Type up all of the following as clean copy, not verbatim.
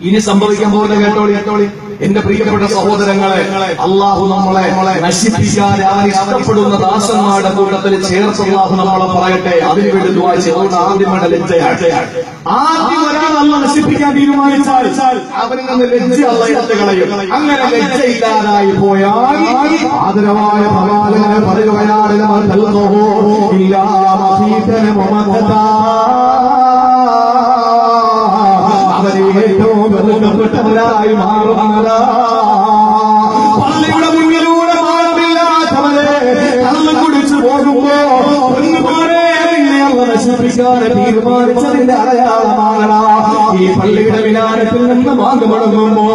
ഇനി സംഭവിക്കാൻ പോകുന്ന കേട്ടോളി. എന്റെ പ്രിയപ്പെട്ട സഹോദരങ്ങളെ, അള്ളാഹു നമ്മളെ നശിപ്പിക്കാൻ അവൻ ഇഷ്ടപ്പെടുന്ന ദാസന്മാരുടെ കൂട്ടത്തിൽ ചേർത്ത് അള്ളാഹു നമ്മളെ പറയട്ടെ. അതിനുവേണ്ടി ദുആ ചെയ്തുകൊണ്ട് ആദ്യമാണ് ലജ്ജയാണ്. ആദ്യം ഒരാൾ അള്ളാഹ് നശിപ്പിക്കാൻ തീരുമാനിച്ചാൽ അവരിൽ നിന്ന് ലജ്ജ അള്ളാഹ് എടുത്ത് കളയും. അങ്ങനെ ലജ്ജയില്ലാതായി പോയാൽ ആദരവായ പ്രവാചകനെ പറയുകയാണ്, അവരെ ഏറ്റവും വെറുക്കപ്പെട്ടവരായി മാറുകയാണ്. പള്ളിയുടെ മുന്നിലൂടെ മാർഗമില്ലാത്തവരെ കള്ളു കുടിച്ചു പോകുമ്പോ നശിപ്പിക്കാൻ തീരുമാനിച്ചതിന്റെ അടയാളമാകണ. ഈ പള്ളിയുടെ വിലാനത്തിൽ നിന്ന് വാങ്ങു മുടങ്ങുമ്പോ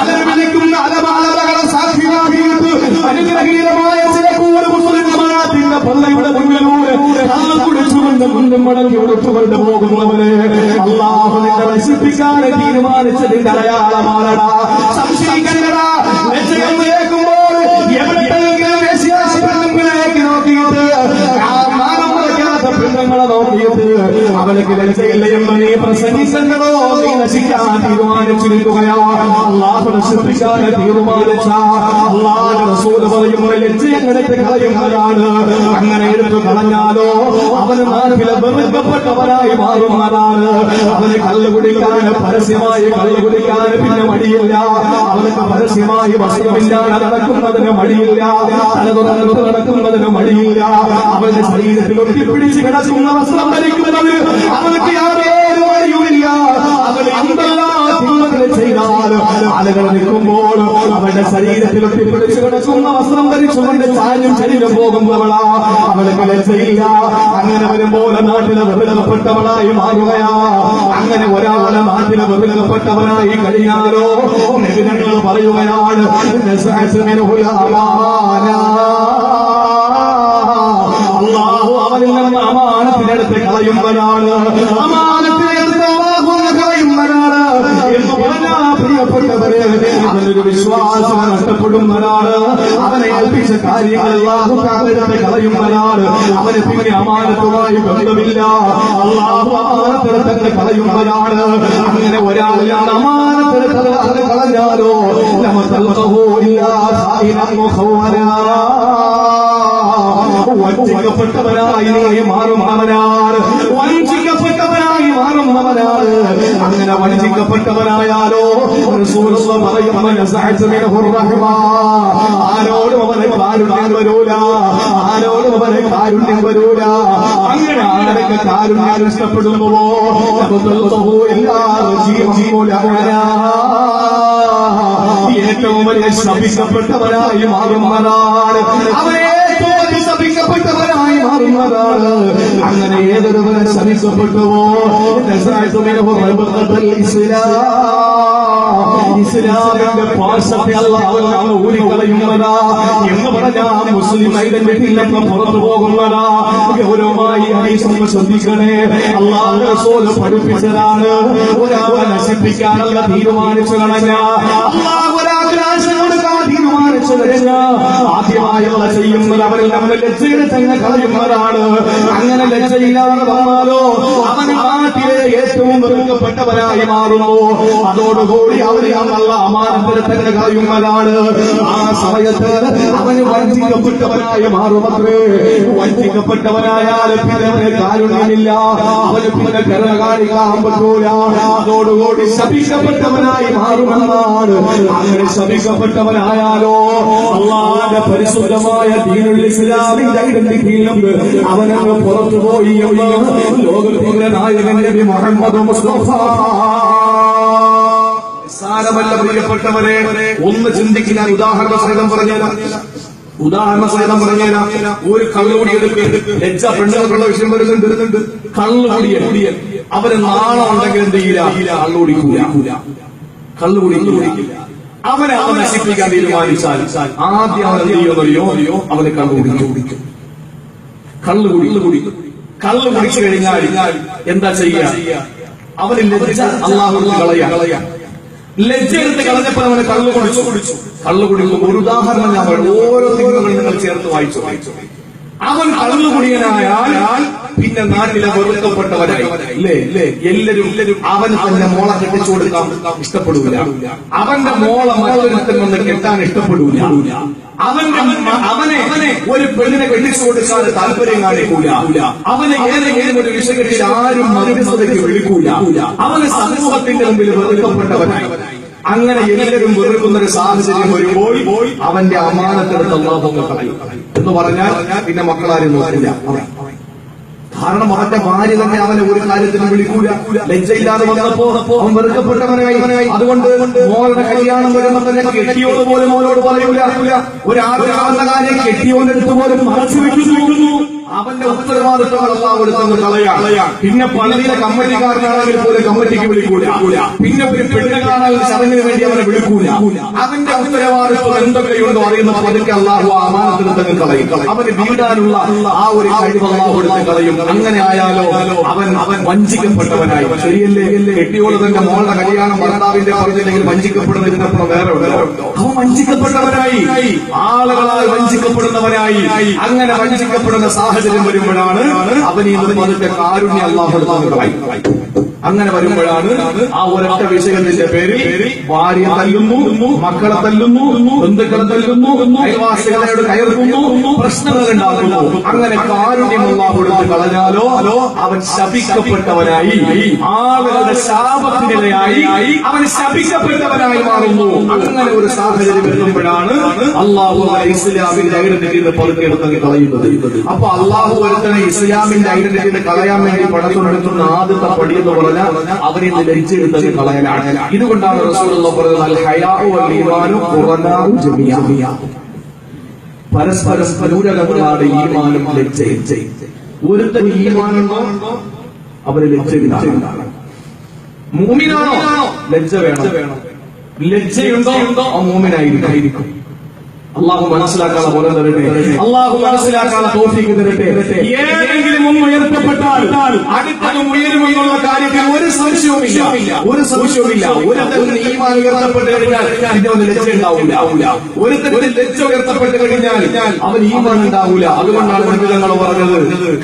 അതിന് വിളിക്കുന്ന അലമാലകളെ സാക്ഷിയാക്കിയിട്ട് അനുഗ്രഹീതമായ ചില കൂടുതൽ മുസ്ലിംമാരാത്തിന്റെ പള്ളിയുടെ മുന്നിലൂടെ കള്ളു കുടിച്ചുകൊണ്ട് മുന്നും മടങ്ങി ഒടുത്തുകൊണ്ട് പോകുന്നവരെ അള്ളാഹു നിന്നെ നശിപ്പിക്കാൻ തീരുമാനിച്ചതിന്റെ അടയാളമാകണ. സംശയിക്കണ്ടടാ. കേൾക്കുമ്പോൾ എവിടെയെങ്കിലും വേശ്യാശിലേക്ക് നോക്കിയിട്ട് പെണ്ണുങ്ങളെ നോക്കിയിട്ട് അവനക്ക് ലജ്ജയില്ല എന്ന് നീ പ്രസംഗിച്ചോ. നീ നശിക്കാൻ തീരുമാനിച്ചിരിക്കുകയാണ്. അള്ളാഹു നശിപ്പിക്കാൻ തീരുമാനിച്ച അള്ളാഹുവിന്റെ റസൂൽ പറയുമ്പോൾ ലജ്ജയെടുത്ത് കളയുന്നതാണ്. അങ്ങനെ എടുത്തു കളഞ്ഞാലോ അവന് നാട്ടിലെ വെറുക്കപ്പെട്ടവനായി മാറുന്നതാണ്. അവന് കള്ളുകുടിക്കാൻ പരസ്യമായി കള്ളുകുടിക്കാൻ പിന്നെ മടിയില്ല. അവനക്ക് പരസ്യമായി വസ്ത്രമില്ലാതെ നടക്കുന്നതിന് മടിയില്ല. തലതുറന്നിട്ട് നടക്കുന്നതിന് മടിയില്ല. അവന്റെ ശരീരത്തിൽ ഒട്ടിപ്പിടിച്ച് കിടക്കുന്ന വസ്ത്രം ധരിക്കുന്നത് അവർക്ക് യാതൊരു വഴിയുമില്ല. അവൻ എന്തെല്ലാം ചെയ്താൽ ആളുകൾ നിൽക്കുമ്പോൾ അവന്റെ ശരീരത്തിൽ ഒട്ടിപ്പിടിച്ച് കിടക്കുന്ന വസ്ത്രം ധരിച്ചുകൊണ്ട് ചാഞ്ഞും ശരീരം പോകുന്നവളാ. അവൾക്ക് ലജ്ജയില്ല. അങ്ങനെ വരുമ്പോൾ നാട്ടിലെ വെറുക്കപ്പെട്ടവളായി മാറുകയാ. അങ്ങനെ ഒരാളെ നാട്ടിലെ വെറുക്കപ്പെട്ടവനായി കഴിഞ്ഞാലോ നബിതങ്ങൾ പറയുകയാണ്, അള്ളാഹു അവനിൽ നിന്ന് അമാനത്തിനെടുത്ത് കളയുന്നവനാണ്. അമാനത്തിനെടുത്ത് അള്ളാഹു കളയുന്നവനാണ് എന്ന് പറഞ്ഞാ പ്രിയപ്പെട്ടവരെ, അവനൊരു വിശ്വാസം നഷ്ടപ്പെടുന്നവനാണ്. അവനെ ഏൽപ്പിച്ച കാര്യങ്ങൾ അള്ളാഹു എടുത്ത് കളയുന്നവനാണ്. അവന് പിന്നെ അമാനത്തുമായി ബന്ധമില്ല. അള്ളാഹു അമാനത്തെടുത്ത് കളയുന്നവനാണ്. അങ്ങനെ ഒരാളിൽ അമാനത്തെടുത്ത് അത് കളഞ്ഞാലോ വഞ്ചിക്കപ്പെട്ടവനായി മാറുന്നവനാണ്. വഞ്ചിക്കപ്പെട്ടവനായി മാറുന്നവനാണ്. അങ്ങനെ വഞ്ചിക്കപ്പെട്ടവനായാലോ ആരോടും അവനെ കാരുണ്യം വരൂല. ആരോടും അവനെ കാരുണ്യം വരൂല. അങ്ങനെ ആരൊക്കെ കാരുണ്യം ഇഷ്ടപ്പെടുന്നുവോ ഏറ്റവും വലിയ ശപിക്കപ്പെട്ടവരായി മാറുന്നതാണ്. അവരെ ശപിക്കപ്പെട്ടവരായി മാറുന്നതാണ്. അങ്ങനെ ഏതൊരുവരെ ശപിക്കപ്പെട്ടുവോ ഇസ്ലാമിന്റെ പാർശ്വത്തെ അള്ളാഹു ഊരിക്കളയുന്നതാ എന്ന് പറഞ്ഞാൽ മുസ്ലിം ഐഡന്റിറ്റിയിൽ നിന്ന് പുറത്തു പോകുന്നതാ. ഗൗരവമായി ഹദീസ് ശ്രദ്ധിക്കണേ. അള്ളാഹു റസൂൽ പഠിപ്പിച്ചതാണ്. ഒരാളെ നശിപ്പിക്കാനുള്ള തീരുമാനിച്ചു കളഞ്ഞ അള്ളാഹു ഒരാഗ്രഹം കൊടുക്കാൻ തീരുമാനിച്ചു കഴിഞ്ഞ ആദ്യമായുള്ള ചെയ്യുന്നത് അവരിൽ നമ്മുടെ ലജ്ജയുടെ തന്നെ കളയുന്നതാണ്. അങ്ങനെ ലജ്ജയില്ലാതെ വന്നാലോ അവന് നാട്ടിലെ ഏറ്റവും വെറുക്കപ്പെട്ടവരായി മാറുന്നു. അതോടുകൂടി അവരെ നല്ല അമാനത്തിന് തന്നെ കളയുന്നതാണ്. ആ സമയത്ത് അവന് വഞ്ചിക്കപ്പെട്ടവനായി മാറുമത്രേ. വഞ്ചിക്കപ്പെട്ടവനായാൽ പിന്നെ അവന് കാരുണ്യമില്ല. അവന് പിന്നെ കരുണ കാണിക്കാൻ പറ്റൂല. അതോടുകൂടി ശപിക്കപ്പെട്ടവനായി മാറുമെന്നാണ്. അങ്ങനെ ശപിക്കപ്പെട്ടവനായാലോ അള്ളാഹുവിന്റെ പരിശുദ്ധമായ ദീനുൽ ഇസ്ലാമിന്റെ ഐഡന്റിറ്റിയിലും അവനങ്ങ് പുറത്തുപോയി എന്ന് ലോകത്തിന്റെ നായകൻ നബി മുഹമ്മദ് മുസ്തഫ. സാരമല്ല പ്രിയപ്പെട്ടവരെ, ഒന്ന് ചിന്തിക്കാൻ ഉദാഹരണ സഹിതം പറഞ്ഞുതരാം. ഒരു കള്ളുകൂടി എടുക്കുക. ലജ്ജ പെണ്ണുകളുള്ള വിഷയം വരുന്നുണ്ട്. കള്ളുകൂടിയ അവര് നാണം ഉണ്ടെങ്കിൽ എന്ത് ചെയ്യില്ല? കള്ളുകൂടിക്കില്ല. അവനെ അവൻ നശിപ്പിക്കാൻ തീരുമാനിച്ചാൽ ആദ്യം അവൻ എന്ത് ചെയ്യുന്നറിയോ? അവന് കള്ളുകുടിക്കും. കള്ളു കുടിച്ചു കഴിഞ്ഞാൽ എന്താ ചെയ്യുക? അവന് ലജ്ജ അള്ളാഹു കളയാ. ലജ്ജ എടുത്ത് കളഞ്ഞപ്പോൾ അവന് കള്ളു കുടിക്കും. ഒരു ഉദാഹരണം ഞാൻ പറഞ്ഞു. ഓരോ തിങ്കളും നിങ്ങൾ ചേർത്ത് വായിച്ചു. അവൻ കള്ളുകുടിയനായാൽ പിന്നെ നാട്ടിലെ വെറുക്കപ്പെട്ടവനായി. അല്ലേ? എല്ലാരും അവന് തന്നെ മോളെ കെട്ടിച്ചു കൊടുക്കാൻ ഇഷ്ടപ്പെടൂല, അവന്റെ മോളെ മറ്റൊരുത്തൻ വന്ന് കെട്ടാൻ ഇഷ്ടപ്പെടൂല, അവനെ ഒരു പെണ്ണിനെ കെട്ടിച്ചു കൊടുക്കാൻ താല്പര്യം കാണിക്കൂല, അവനെ ഏതെങ്കിലും ഒരു വിഷയത്തിൽ ആരും മധ്യസ്ഥതയ്ക്ക് വിളിക്കൂല, അവന് സമൂഹത്തിന്റെ മുമ്പിൽ വെറുക്കപ്പെട്ടവനായി. അങ്ങനെ എല്ലാവരും വെറുക്കുന്ന ഒരു സാഹചര്യം വരുമ്പോൾ അവന്റെ അമാനത്തെടുത്ത് അല്ലാഹു കളയും എന്ന് പറഞ്ഞാൽ പിന്നെ മക്കളാരും നോക്കില്ല. കാരണം അവന്റെ ഭാര്യ തന്നെ അവനെ ഒരു കാര്യത്തിനും വിളിക്കൂല. ലജ്ജയില്ലാതെ വന്നപ്പോ അവൻ വെറുക്കപ്പെട്ടവനായി. അതുകൊണ്ട് മോളുടെ കല്യാണം വരുമ്പോൾ തന്നെ കെട്ടിയോട് പോലും മോളോട് പറയൂല. ഒരാളുടെ കാര്യം കെട്ടിയോന്റെ അടുത്ത് പോലും മറച്ചു വെക്കുന്നു. അവന്റെ ഉത്തരവാദിത്വങ്ങൾ അല്ലാഹു എടുത്തെന്ന് കളയാം. പിന്നെ പള്ളിയിലെ കമ്മിറ്റിക്കാരനാണെങ്കിൽ പോലും കമ്മിറ്റിക്ക് വിളിക്കൂല. പിന്നെ ഒരു പെണ്ണ് കാണാൻ ഒരു ചടങ്ങിന് വേണ്ടി അവനെ വിളിക്കൂല. അവന്റെ ഉത്തരവാദിത്വം എന്തൊക്കെയുണ്ടോ അറിയുന്ന പതുക്കെ അല്ലാഹു അമാനത്തെടുത്തങ്ങ് കളയും. അവന് വീടാനുള്ള ആ ഒരു കഴിവ് അല്ലാഹു എടുത്ത് കളയും. അങ്ങനെ ആയാലോ അവൻ വഞ്ചിക്കപ്പെട്ടവനായി. ശരിയല്ലേ? കെട്ടിയോട് തന്റെ മോളുടെ കല്യാണം ഭർത്താവിന്റെ പറഞ്ഞില്ലെങ്കിൽ വഞ്ചിക്കപ്പെടുന്നതിനപ്പുറം വേറെ ഉണ്ടോ? അവൻ വഞ്ചിക്കപ്പെട്ടവനായി, ആളുകളാൽ വഞ്ചിക്കപ്പെടുന്നവനായി. അങ്ങനെ വഞ്ചിക്കപ്പെടുന്ന സാഹചര്യം വരുമ്പോഴാണ് അവനീ പതുക്കെ കാരുണ്യം അല്ലാഹു എടുത്ത് കളയും. അങ്ങനെ വരുമ്പോഴാണ് ആ ഒരൊറ്റ വിഷയത്തിന്റെ പേരിൽ ഭാര്യ തല്ലുന്നു, മക്കളെ തല്ലുന്നു, ബന്ധുക്കളെ തല്ലുന്നു, അയൽവാസികളോട് കയറുന്നു, പ്രശ്നങ്ങൾ ഉണ്ടാകുന്നു. അങ്ങനെ കാരുണ്യം അല്ലാഹു എടുത്ത് കളഞ്ഞാലോ അവൻ ശപിക്കപ്പെട്ടവനായി, ആളുകളുടെ ശാപത്തിനിരയായി അവൻ ശപിക്കപ്പെട്ടവനായി മാറുന്നു. അങ്ങനെ ഒരു സാഹചര്യം വരുമ്പോഴാണ് അല്ലാഹു ഇസ്ലാമിന്റെ ഐഡന്റിറ്റിന്ന് പതുക്കെ എടുത്ത് കളയുന്നത്. അപ്പൊ അല്ലാഹു ഒരുത്തനെ ഇസ്ലാമിന്റെ ഐഡന്റിറ്റിന്ന് കളയാൻ വേണ്ടി പടത്തുണ്ടെടുക്കുന്ന ആദ്യത്തെ പടി എന്ന് പറഞ്ഞാൽ അവനെ ലജ്ജയെടുത്തത് കളയലാണ്. ഇതുകൊണ്ടാണ് റസൂലുള്ളാഹി പറഞ്ഞത് അൽ ഹയാഉ വൽ ഈമാനു ഖുറനാഉ ജമിഅ. പരസ്പരം പൂരകങ്ങളാണ് ഈമാനും ലജ്ജയും. ഒരുത്തൻ ഈമാനുണ്ടോ അവന് ലജ്ജയില്ല. മുഅ്മിനാണോ ലജ്ജ വേണം. ലജ്ജയുണ്ടോ ആ മുഅ്മിനായിരിക്കും. അള്ളാഹു മനസ്സിലാക്കാതെ പോലെ തരട്ടെ, അള്ളാഹു മനസ്സിലാക്കാതെ തൗഫീഖ് തരട്ടെ. ഏതെങ്കിലും ഒന്ന് ഉയർത്തപ്പെട്ടാൽ അടുത്തതും ഉയരുമെന്നുള്ള കാര്യത്തിൽ ഒരു സംശയവുമില്ല. ഒരുത്തൻ ഈമാൻ ഉയർത്തപ്പെട്ട് കഴിഞ്ഞാൽ അവന് ലജ്ജ ഉണ്ടാവില്ല. ഒരുത്തൻ ലജ്ജ ഉയർത്തപ്പെട്ട് കഴിഞ്ഞാൽ അവൻ ഈമാൻ ഉണ്ടാവില്ല. അതുകൊണ്ടാണ് നബിതങ്ങൾ പറഞ്ഞത്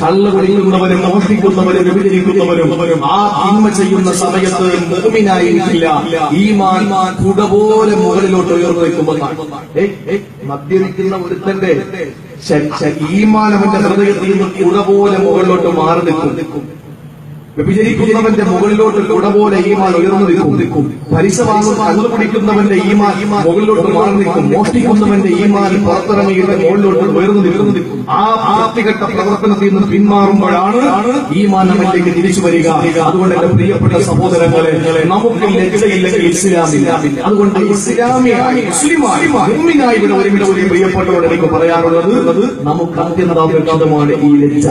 കള്ള് കുടിക്കുന്നവരും മോഷ്ടിക്കുന്നവരും വ്യഭിചരിക്കുന്നവരും ആ തിന്മ ചെയ്യുന്ന സമയത്ത് മുഅ്മിനായിരിക്കില്ല. ഈമാൻ കുട പോലെ മുകളിലോട്ട് ഉയർന്നു നിൽക്കുമെന്നാണ്. മദ്യപിക്കുന്ന ഒരുത്തന്റെ ഈമാൻ അവന്റെ ഹൃദയത്തിൽ നിന്ന് കുട പോലെ മുകളിലോട്ട് മാറി നിൽക്കും. വ്യഭിചരിക്കുന്നവന്റെ മുകളിലോട്ട് കുട പോലെ ഈമാൻ ഉയർന്നു നിൽക്കും. പലിശ വാങ്ങുന്ന കള്ളു കുടിക്കുന്നവന്റെ ഈമാൻ മുകളിലോട്ട് മാറി നിൽക്കും. മോഷ്ടിക്കുന്നവന്റെ ഈമാൻ പുറത്തിറങ്ങിയിട്ട് മുകളിലോട്ട് ഉയർന്നു നിൽക്കും. ആ ആർത്തികെട്ട പ്രവർത്തനത്തിൽ നിന്ന് പിന്മാറുമ്പോഴാണ് ഈമാൻ നമ്മിലേക്ക് തിരിച്ചു വരിക. അതുകൊണ്ട് എന്റെ പ്രിയപ്പെട്ട സഹോദരങ്ങളെ, നമുക്ക് ലജ്ജയില്ലെങ്കിൽ ഇസ്ലാമില്ല. അതുകൊണ്ട് ഇസ്ലാമിയായി മുസ്ലിമായി മുഅ്മിനായി ഇവിടെ ഒരു പ്രിയപ്പെട്ടവരോട് എനിക്ക് പറയാനുള്ളത് നമുക്ക് അത്യന്താപേക്ഷിതമാണ് ഈ ലജ്ജ.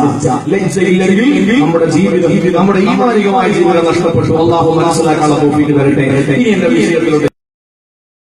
ലജ്ജയില്ലെങ്കിൽ നമ്മുടെ ജീവിതം, നമ്മുടെ ഈമാനികമായ ജീവിതം നഷ്ടപ്പെട്ടു. അല്ലാഹു മനസ്സിലാക്കാനുള്ള തൗഫീഖ് തരട്ടെ. ഇനി എന്റെ വിഷയത്തിലൂടെ